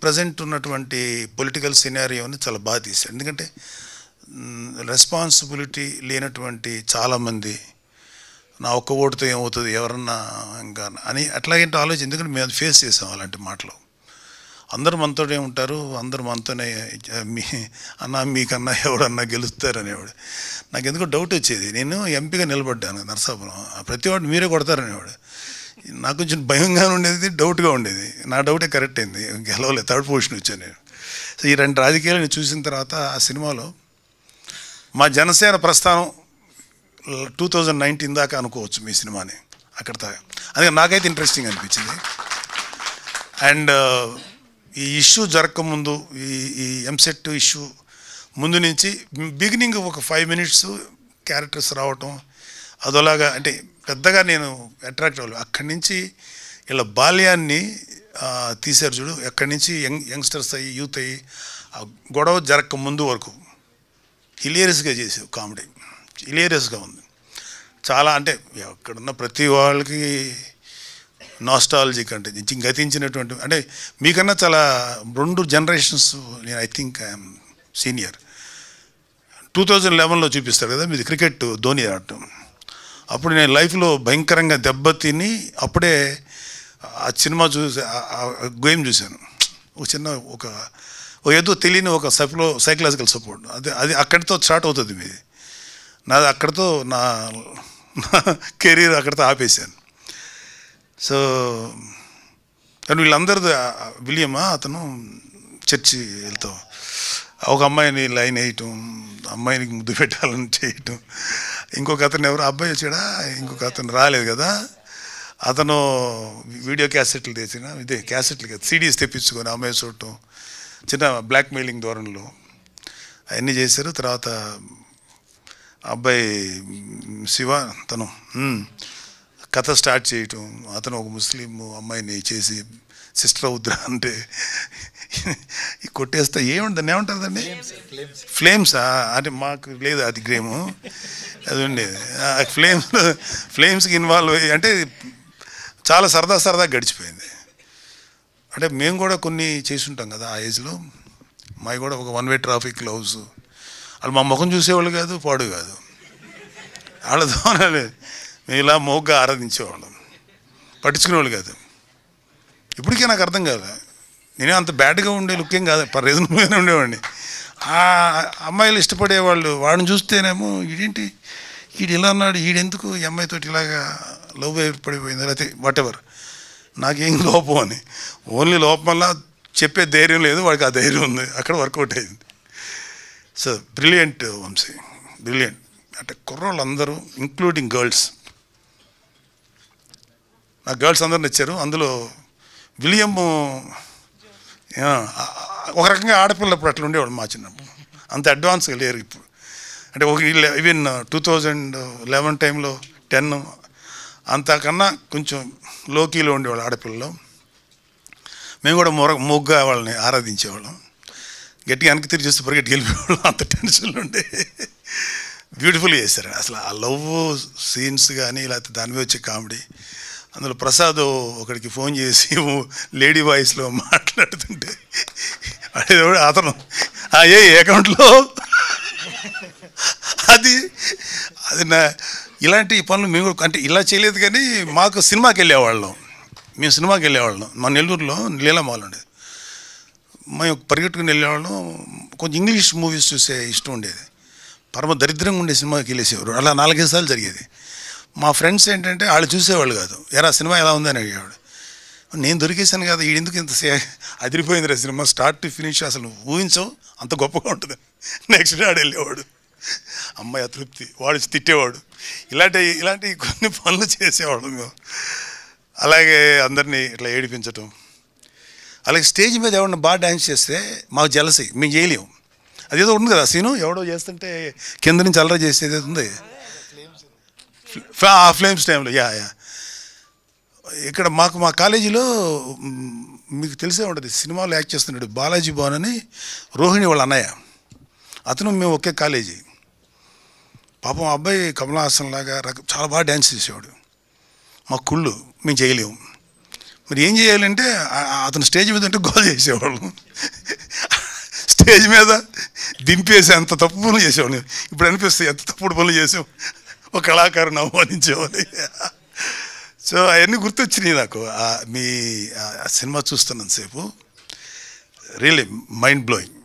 Present ఉన్నటువంటి political సినారియోని చాలా బాగా తీశారు. ఎందుకంటే రెస్పాన్సిబిలిటీ లేనటువంటి చాలామంది నా ఒక్క ఓటుతో ఏమవుతుంది ఎవరన్నా ఇంకా అని అట్లాగంటే ఆలోచన. ఎందుకంటే మేము ఫేస్ చేసాం అలాంటి మాటలు. అందరూ మనతోనే ఉంటారు, అందరూ మనతోనే మీ అన్న మీకన్నా ఎవడన్నా గెలుస్తారు అనేవాడు. నాకు ఎందుకో డౌట్ వచ్చేది. నేను ఎంపీగా నిలబడ్డాను నరసాపురం, ప్రతివాడు మీరే కొడతారనేవాడు. నాకు కొంచెం భయంగా ఉండేది, డౌట్గా ఉండేది. నా డౌటే కరెక్ట్ అయింది, గెలవలేదు, థర్డ్ పొజిషన్ వచ్చాను నేను. సో ఈ రెండు రాజకీయాలను చూసిన తర్వాత ఆ సినిమాలో మా జనసేన ప్రస్థానం 2019 దాకా అనుకోవచ్చు మీ సినిమాని అక్కడ దాకా. అందుకే నాకైతే ఇంట్రెస్టింగ్ అనిపించింది. అండ్ ఈ ఇష్యూ జరగకముందు ఈ ఎంసెట్ ఇష్యూ ముందు నుంచి బిగినింగ్ ఒక 5 minutes క్యారెక్టర్స్ రావటం అదోలాగా, అంటే పెద్దగా నేను అట్రాక్ట్ అవ్వలేదు. అక్కడి నుంచి ఇలా బాల్యాన్ని తీశారు చూడు, ఎక్కడి నుంచి యంగ్స్టర్స్ అయ్యి యూత్ అయ్యి గొడవ జరగక ముందు వరకు హిలేరియస్గా చేసావు. కామెడీ హిలేరియస్గా ఉంది చాలా. అంటే అక్కడున్న ప్రతి వాళ్ళకి నాస్టాలజిక్ అంటే గతించినటువంటి, అంటే మీకన్నా చాలా 2 generations నేను ఐ థింక్ ఐఎమ్ సీనియర్. 2011లో చూపిస్తారు కదా మీది క్రికెట్ ధోని ఆడటం. అప్పుడు నేను లైఫ్లో భయంకరంగా దెబ్బతిని అప్పుడే ఆ సినిమా చూసి గేమ్ చూశాను. ఒక చిన్న ఒక ఏదో తెలియని ఒక సైకలాజికల్ సపోర్ట్ అది అక్కడితో స్టార్ట్ అవుతుంది మీది. నాది అక్కడితో నా కెరీర్ అక్కడితో ఆపేశాను. సో కానీ వీళ్ళందరిది విలియమా అతను చర్చి వెళ్తాం, ఒక అమ్మాయిని లైన్ వేయటం, అమ్మాయినికి ముద్దు పెట్టాలని చేయటం, ఇంకొక అతను ఎవరు అబ్బాయి వచ్చాడా, ఇంకొక అతను రాలేదు కదా, అతను వీడియో క్యాసెట్లు తెచ్చిన ఇదే క్యాసెట్లు కదా సీడీస్ తెప్పించుకొని అమ్మాయి చూడటం, చిన్న బ్లాక్మెయిలింగ్ ధోరణిలో అవన్నీ చేశారు. తర్వాత అబ్బాయి శివ తను కథ స్టార్ట్ చేయటం, అతను ఒక ముస్లిం అమ్మాయిని చేసి సిస్టర్ అవుద్రా అంటే కొట్టేస్తా ఏముంటుంది ఏమంటుందండి ఫ్లేమ్స్ అంటే మాకు లేదు అది గేము అది ఉండేది. ఫ్లేమ్స్కి ఇన్వాల్వ్ అయ్యి అంటే చాలా సరదా గడిచిపోయింది. అంటే మేము కూడా కొన్ని చేసి ఉంటాం కదా ఆ ఏజ్లో. మావి కూడా ఒక 1-way ట్రాఫిక్ లవ్స్, వాళ్ళు మా ముఖం చూసేవాళ్ళు కాదు, పాడు కాదు, వాళ్ళతో మేము ఇలా మోగ్గా ఆరాధించేవాళ్ళం, పట్టించుకునేవాళ్ళు కాదు. ఇప్పటికే నాకు అర్థం కాదు, నేనే అంత బ్యాడ్గా ఉండే లుక్కేం కాదు, రీజనబుల్గానే ఉండేవాడిని. ఆ అమ్మాయిలు ఇష్టపడేవాళ్ళు వాడిని చూస్తేనేమో ఈడేంటి ఈడు ఇలా అన్నాడు, ఈడెందుకు ఈ అమ్మాయితో ఇలాగా లవ్ ఏర్పడిపోయింది, లేకపోతే వాట్ ఎవర్, నాకేం లోపం అని. ఓన్లీ లోపం వల్ల చెప్పే ధైర్యం లేదు, వాడికి ఆ ధైర్యం ఉంది, అక్కడ వర్కౌట్ అయింది. So brilliant Vamshi, brilliant. అంటే కుర్రోళ్ళు అందరూ ఇంక్లూడింగ్ గర్ల్స్, నాకు గర్ల్స్ అందరూ నచ్చారు. అందులో విలియం ఒక రకంగా ఆడపిల్లప్పుడు అట్లా ఉండేవాడు మా చిన్నప్పుడు, అంత అడ్వాన్స్గా లేరు ఇప్పుడు. అంటే ఒక ఈవెన్ 2011 టైంలో 10 అంతకన్నా కొంచెం లోకీలో ఉండేవాళ్ళు ఆడపిల్లలు. మేము కూడా మొగ్గా వాళ్ళని ఆరాధించేవాళ్ళం, గట్టిగా వెనక్కి తిరిగి చూస్తే పరిగెట్టి వెళ్ళిపోయేవాళ్ళం, అంత టెన్షన్లు ఉండే. బ్యూటిఫుల్ చేశారు అసలు ఆ లవ్ సీన్స్ కానీ, లేకపోతే దాని మీద వచ్చే కామెడీ. అందులో ప్రసాద్ ఒకడికి ఫోన్ చేసి లేడీ వాయిస్లో మాట్లాడుతుంటే అతను ఏ అకౌంట్లో అది ఇలాంటి పనులు మేము అంటే ఇలా చేయలేదు. కానీ మాకు సినిమాకి వెళ్ళేవాళ్ళం, మేము సినిమాకి వెళ్ళేవాళ్ళం. మా నెల్లూరులో లీలా మాల్ ఉండేది, మేము పరిగెట్టుకుని వెళ్ళేవాళ్ళం. కొంచెం ఇంగ్లీష్ మూవీస్ చూసే ఇష్టం ఉండేది, పరమ దరిద్రంగా ఉండే సినిమాకి వెళ్ళేసేవారు. అలా 4-5 సార్లు జరిగేది. మా ఫ్రెండ్స్ ఏంటంటే వాళ్ళు చూసేవాళ్ళు కాదు, ఎరా సినిమా ఎలా ఉందని అడిగేవాడు. నేను దొరికేసాను కదా, ఈడెందుకు ఇంత అదిరిపోయింది రా సినిమా, స్టార్ట్ టు ఫినిష్ అసలు ఊహించవు అంత గొప్పగా ఉంటుంది. నెక్స్ట్ డే ఆడు వెళ్ళేవాడు, అమ్మాయి అతృప్తి, వాడు తిట్టేవాడు. ఇలాంటి కొన్ని పనులు చేసేవాడు మేము. అలాగే అందరినీ ఇట్లా ఏడిపించటం. అలాగే స్టేజ్ మీద ఎవడన్నా బాగా డ్యాన్స్ చేస్తే మాకు జలసి, మేము చేయలేము. అదేదో ఉంది కదా సీను, ఎవడో చేస్తుంటే కింద నుంచి అల్లరి చేసేది ఉంది ఫ్లేమ్స్ టైంలో. యా ఇక్కడ మా కాలేజీలో మీకు తెలిసే ఉంటుంది, సినిమాలో యాక్ట్ చేస్తున్నాడు బాలాజీ భవన్ అని, రోహిణి వాళ్ళ అన్నయ్య, అతను మేము ఒకే కాలేజీ. పాపం అబ్బాయి కమలా హాసన్ లాగా చాలా బాగా డ్యాన్స్ చేసేవాడు. మా కుళ్ళు మేము చేయలేము. మరి ఏం చేయాలంటే అతను స్టేజ్ మీద ఉంటే గోల్ చేసేవాళ్ళు, స్టేజ్ మీద దింపేసి అంత తప్పు పనులు చేసేవాళ్ళు. ఇప్పుడు అనిపిస్తాయి ఎంత తప్పుడు పనులు చేసాం, ఒక కళాకారుని అవమానించేవాళ్ళు. సో అవన్నీ గుర్తొచ్చినాయి నాకు మీ సినిమా చూస్తున్నంతసేపు. Really mind blowing.